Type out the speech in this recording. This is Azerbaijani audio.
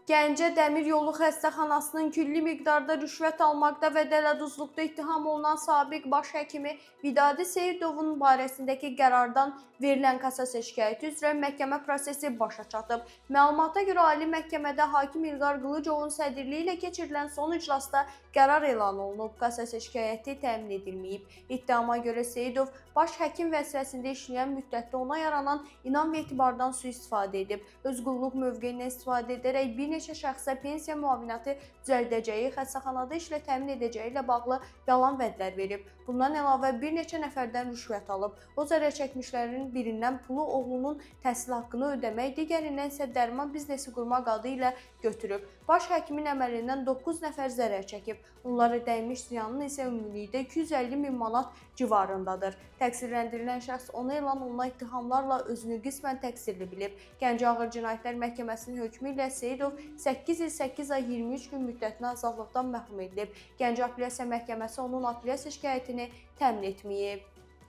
Gəncə Dəmir Yolu Xəstəxanasının külli miqdarda rüşvət almaqda və dələduzluqda ittiham olunan sabiq baş həkimi Vidadi Seyidovun barəsindəki qərardan verilən kassasiya şikayəti üzrə məhkəmə prosesi başa çatıb. Məlumata görə Ali Məhkəmədə hakim İlqar Qılıcovun sədrliyi ilə keçirilən son iclasda qərar elan olunub. Kassasiya şikayəti təmin edilməyib. İttihama görə Seyidov baş həkim vəzifəsində işləyən müddətdə ona yaranan inam və etibardan sui-istifadə edib. Öz qulluq mövqeyindən istifadə edərək bir neçə şəxsə pensiya müavinəti düzəldəcəyi, xəstəxanada işlə təmin edəcəyi ilə bağlı yalan vədlər verib. Bundan əlavə bir neçə nəfərdən rüşvət alıb. O zərər çəkmişlərin birindən pulu oğlunun təhsil haqqını ödəmək, digərindən isə dərman biznesi qurmaq adı ilə götürüb. Baş həkimin əməlindən 9 nəfər zərər çəkib. Onlara dəymiş ziyanın isə ümumilikdə 250 min manat civarındadır. Təqsirləndirilən şəxs ona elan olunan ittihamlarla özünü qismən təqsirli bilib. Gəncə Ağır Cinayətlər Məhkəməsinin hökmü ilə Seyidov 8 il 8 ay 23 gün müddətinə azadlıqdan məhrum edilib. Gəncə Apellyasiya Məhkəməsi onun apellyasiya şikayətini təmin etməyib.